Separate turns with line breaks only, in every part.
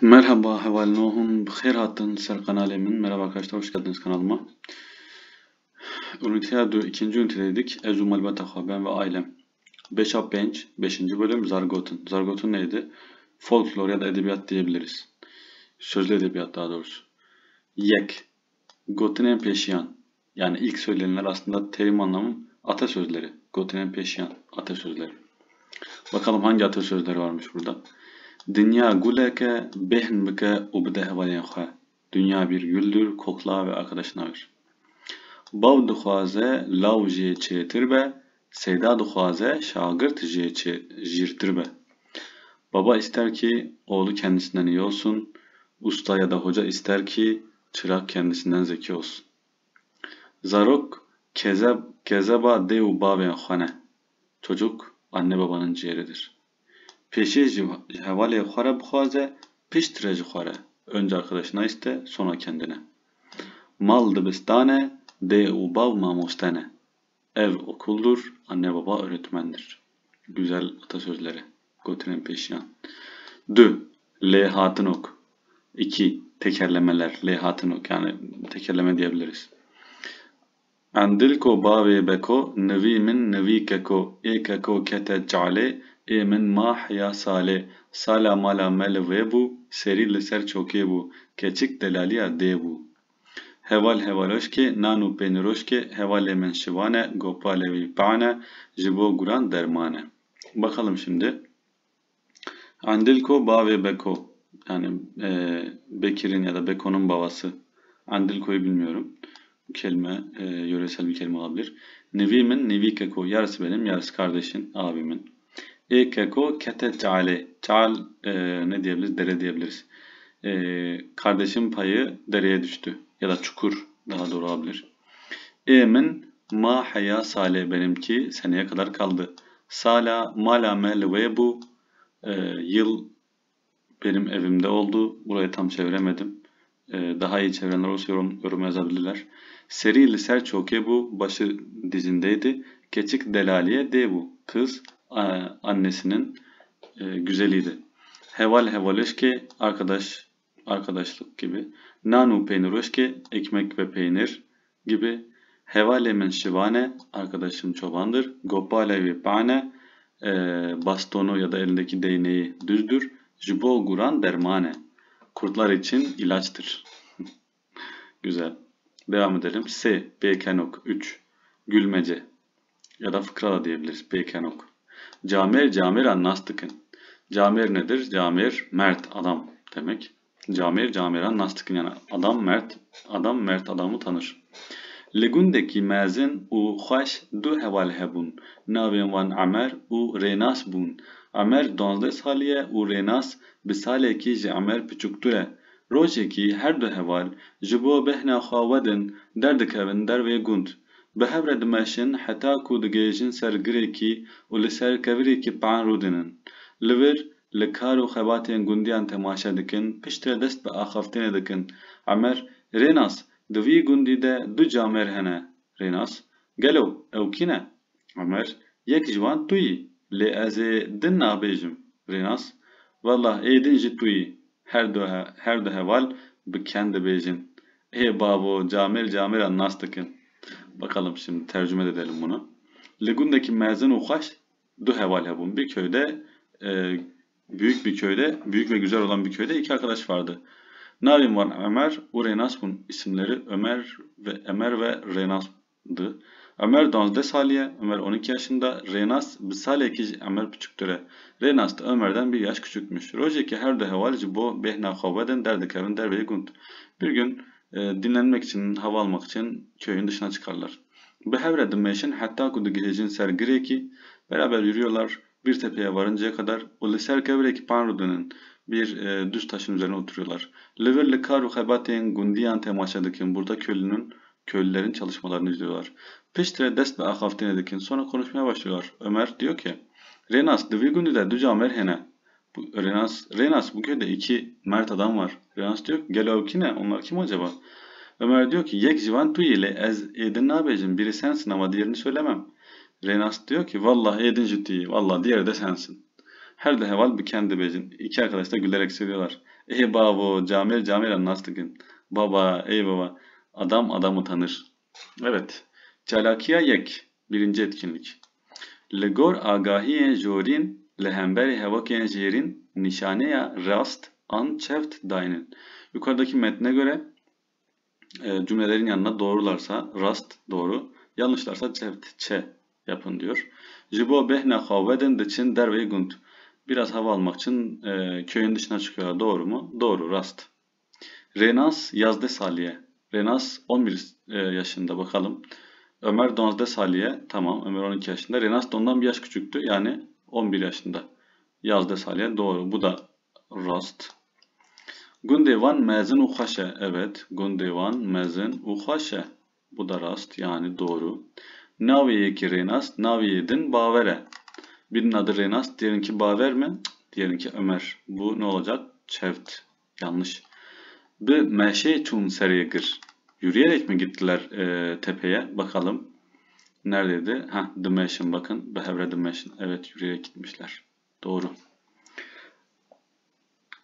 Merhaba, heval nohum, bixeyr hatın ser kanalimin. Merhaba arkadaşlar, hoş geldiniz kanalıma. Ünite 2. ünitedeydik. Ezu Malbata ben ve ailem. 5 bölüm Zargot'un. Zargot'un neydi? Folklor ya da edebiyat diyebiliriz. Sözlü edebiyat daha doğrusu. Yek. Gotinen peşiyan. Yani ilk söylenenler aslında terim anlamı atasözleri. Gotinen peşiyan. Atasözleri. Bakalım hangi atasözleri varmış burada. Dünya güleke behn bike ubde hevalyen xwe. Dünya bir güldür, kokla ve arkadaşına ver. Bav dixwaze lav jê çêtir be, seyda dixwaze şagirt jê jirtir be. Baba ister ki oğlu kendisinden iyi olsun, usta ya da hoca ister ki çırak kendisinden zeki olsun. Zarok kezeba dev baven xwane. Çocuk anne babanın ciğeridir. Peşê ji hevalê xwe re bixwaze, piştre ji xwe re. Önce arkadaşına iste, sonra kendine. Mal dibistane, dê û bav mamoste ne. Ev okuldur, anne baba öğretmendir. Güzel atasözleri. Gotinen peşiyan. 2. Lê hatin ok. 2. Tekerlemeler. Lê hatin ok. Yani tekerleme diyebiliriz. Andilko bavê beko, nivî min nivî keko, ê keko kete calê, ê min mah ya salê, sala mala me li vê bû, serî li ser çokê bû, keçik delaliya dê bû. Heval hevaloşke, nanu peyniroşke, hevalê min şivane, gopalê wî paane, ji bo guran dermane. Bakalım şimdi. Andilko bavê beko. Yani Bekir'in ya da Beko'nun babası. Andilko'yu bilmiyorum. Bu kelime yöresel bir kelime olabilir. Nevimin nevi keko. Yarısı benim, yarısı kardeşin, abimin. Keko kete çale. Çal ne diyebiliriz? Dere diyebiliriz. Kardeşim payı dereye düştü. Ya da çukur daha doğru olabilir. Min ma haya sale benimki seneye kadar kaldı. Sala mala mel ve bu yıl benim evimde oldu. Burayı tam çeviremedim. Daha iyi çevirenler olsa yorum yazabilirler. Serili Serçoke bu başı dizindeydi. Keçik Delaliye de bu kız annesinin güzeliydi. Heval hevaleşke arkadaşlık gibi. Nanu peyniroşke ekmek ve peynir gibi. Hevale men şivane arkadaşım çobandır. Gopale ve pane bastonu ya da elindeki değneği düzdür. Jibo guran dermane. Kurtlar için ilaçtır. Güzel. Devam edelim. S. Bekenok 3. Gülmece. Ya da fıkra da diyebiliriz. Bekenok. Camer anlastıkın. Camer nedir? Camer mert adam demek. Camer anlastıkın yani adam mert adamı tanır. Legundeki mezin u xoş du heval hebun. Navên wan Amer û Rênas bûn. Amer 12 saliye û Rênas bi salekî ji Amer piçûktir e. Rojekî her du heval ji bo bêhna xwe wedin derdikevin dervê gund. Bi hev re dimeşin heta ku digêjin ser girekî û li ser kevirêkî pan rûdinin. Li vir li kar û xebatên gundiyan temaşe dikin, piştre dest bi axaftinê dikin. Amer Rênas di vî gundî de du camer hene. Rênas gelo ew kî ne? Amer yek ji wan tu yî. Lê ez ê din nabêjim. Rênas vallah ê din jî tu yî. Her du heval bi ken dibêjin. Ê babo camer nas dikin. Bakalım şimdi tercüme edelim bunu. Legundeki mezin u xoş du heval hebun. Bir köyde büyük ve güzel olan bir köyde iki arkadaş vardı. Navim var Ömer, Renas bun isimleri Ömer ve Renas'dı. Ömer 12 saliye, Ömer 12 yaşında, Renas bir saliye ki Ömer küçüktüre. Renas da Ömer'den bir yaş küçükmüş. Rojeki her de hevalci bu behna kavveden derdi kevin derbeyi gund. Bir gün dinlenmek için, hava almak için köyün dışına çıkarlar. Behevredin meşin hatta kudu gehecin ser gireki beraber yürüyorlar bir tepeye varıncaya kadar. Uli ser kevreki panrudunun bir düz taşın üzerine oturuyorlar. Leverli karu hebaten gundiyan temaşadıkin burada köylülerin çalışmalarını izliyorlar. Peştre dest ve akaftin edikin sonra konuşmaya başlıyorlar. Ömer diyor ki Renas divi gundide duca merhene. Renas bu köyde iki mert adam var. Renas diyor gel avkine onlar kim acaba? Ömer diyor ki yek civan tu ile ez edin nabecim biri sensin ama diğerini söylemem. Renas diyor ki vallahi edin ciddi vallahi diğeri de sensin. Her de heval bir kendi bejin. İki arkadaş da gülerek söylüyorlar. Ey babo, Camil Camil anlastıkın. Baba, ey baba. Adam adamı tanır. Evet. Çalakiya yek. Birinci etkinlik. Li gor agahiyên jorîn li hemberî hevokên jêrîn nîşaneya rast an çeft dayînin. Yukarıdaki metne göre cümlelerin yanına doğrularsa rast doğru, yanlışlarsa çeft yapın diyor. Ji bo bêhna xwe vedin diçin derveyê gund. Biraz hava almak için köyün dışına çıkıyorlar. Doğru mu? Doğru. Rast. Renas yazde saliye. Renas 11 yaşında bakalım. Ömer 12 saliye. Tamam. Ömer 12 yaşında. Renas da ondan bir yaş küçüktü. Yani 11 yaşında. Yazde saliye. Doğru. Bu da rast. Gundevan mezun uhaşe. Evet. Gundevan mezun uhaşe. Bu da rast. Yani doğru. Naviyeki Renas. Naviyedin bavere. Birinin adı Renas. Diğerinki Baver mi? Diğerinki Ömer. Bu ne olacak? Çevt. Yanlış. Bi meşe çun seriyegir. Yürüyerek mi gittiler tepeye? Bakalım. Neredeydi? Ha, Dimeşin bakın. Behevre Dimeşin. Evet, yürüyerek gitmişler. Doğru.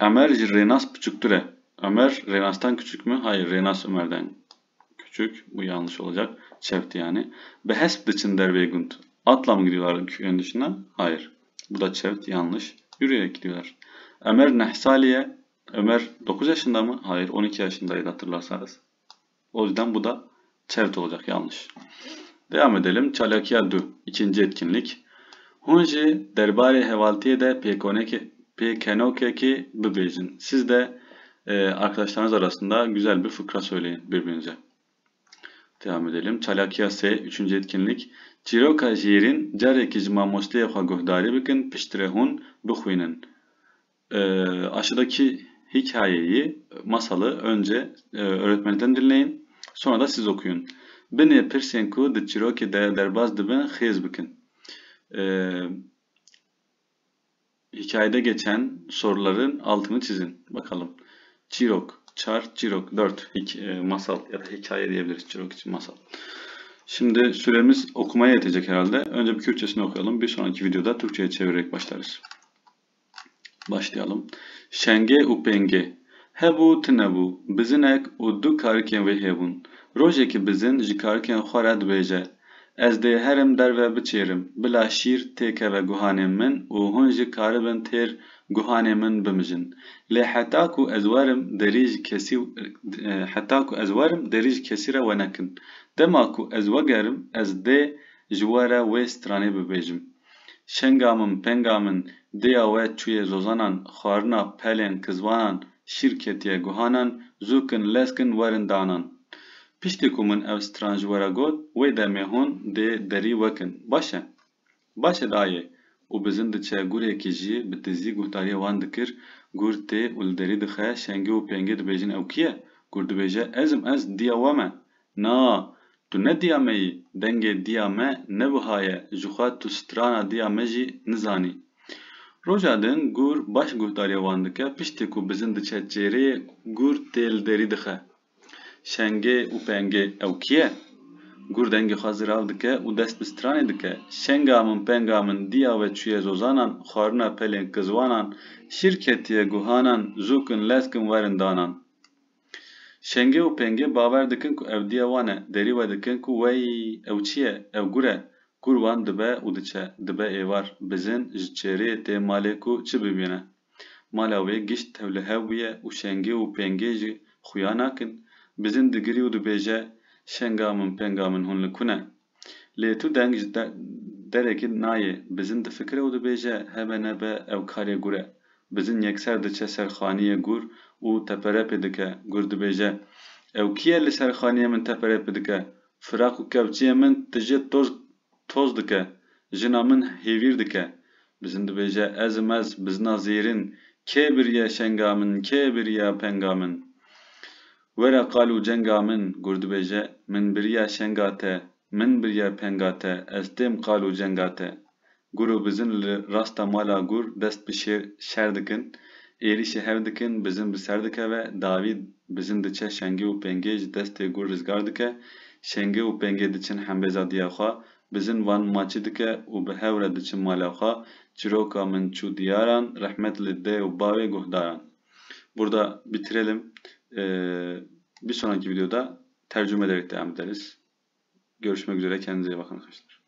Ömer Renas küçüktüre. Ömer Renas'tan küçük mü? Hayır, Renas Ömer'den küçük. Bu yanlış olacak. Çevt yani. Behesp dıçın derveygunt. Atla mı gidiyorlar köyün dışına? Hayır. Bu da çevt yanlış. Yürüyerek gidiyorlar. Ömer Nehsaliye. Ömer 9 yaşında mı? Hayır, 12 yaşındaydı hatırlarsanız. O yüzden bu da çevt olacak. Yanlış. Devam edelim. Çalakiya du. İkinci etkinlik. Hunji derbare hevaltiye de pekenokeki bibejin. Siz de arkadaşlarınız arasında güzel bir fıkra söyleyin birbirinize. Devam edelim. Çalakiya S. Üçüncü etkinlik. Çiroka jirin careki jima mosteye xwa guhdari bikin piştire hun bixwînin. Aşağıdaki hikayeyi, masalı önce öğretmenden dinleyin. Sonra da siz okuyun. Binê pirsên ku di çîrokê de derbas dibin xêz bikin. Hikayede geçen soruların altını çizin. Bakalım. Çirok, çar, çirok. 4 masal ya da hikaye diyebiliriz. Çirok için masal. Şimdi süremiz okumaya yetecek herhalde. Önce bir Kürtçesini okuyalım. Bir sonraki videoda Türkçe'ye çevirerek başlarız. Başlayalım. Şenge u penge. Hebu tinebu. Bizinek u du karken ve hebun. Rojeki bizin ji karken xwarad beje. Ez dê herim derve biçêrim. Bila şîr têke ve guhanê min û hûn jî karibin têr guhanê min bimijin. Lê heta ku ez werim derî ji kesî re we nekin. Dema ku ez vegerim ez dê ji we re wê stranê bibêjim. Şenga min penga min dêya we çûye zozanan xwarina pelên kizwanan şîr ketiye guhanan zûkin leskin werin danan. Piştî ku min ev stran ji we re got, wê demê hûn dê derî wekin. Baş e? Baş e dayê. û bizin diçe gûrekî jî bi tizî guhdariya wan dikir, gûr tê û li derî dixe, şengê û pengê dibêjin ew kî ye? Gûr dibêje ezim ez diya we me. Na, tu ne diya me yî, dengê diya me nebihaye, ji xwe tu strana diya me jî nizanî. Roja din gûr baş guhdariya wan dike, piştî ku bizin diçe çêreyê, gûr tê li derî dixe. Şengê û pengê ew kî ye? Gûr dengê xwe zirav dike û dest bi stranê dike. Şenga min penga min diya ve çûye zozanan xwarina pelên kizwanan şîr ketiye guhanan zûkin leskin werin danan. Şengê û pengê bawer dikin ku ev diya wan e, derî we dikin ku wey ew çi ye? Ev gûr e. Gûr wan dibe û diçe. Dibe êvar. Bizin ji çêreyê tê malê ku çi bibîne? Mala wê gişt tevli hev bûye û şengê û pengê jî xuya nakin. Bizin digirî û dibêje şenga min penga min hûn li ku ne? Lê tu deng ji derekî nayê. Bizin difikire û dibêje hebe nebe ew karê gûr e. Bizin yekser diçe ser xaniyê gûr û teperepê dike. Gûr dibêje ew kî ye li ser xaniyê min teperepê dike? Firaq û kevçiyê min tije toz dike. Jina min hêvîr dike. Bizin dibêje ezim ez bizina zêrin. Kê biriye şenga min, kê biriye penga min? Were qalu cenga min, gûr dibêje min biriya şenga te, min biriya penga te, ez têm qalu cenga te. Gûr û bizin li rasta mala gûr dest bi şer dikin, êrişê hev dikin, bizin bi ser dikeve, dawî bizin diçe şengê û pengê ji destê gûr rizgar dike, şengê û pengê diçin hembêza diya xwe, Bizin van maçı dike u bi hewre diçin mala xwe. Çiroka min çû diyaran, rahmet li dê û bavê guhdaran. Burada bitirelim. Bir sonraki videoda tercüme ederek devam ederiz. Görüşmek üzere. Kendinize iyi bakın arkadaşlar.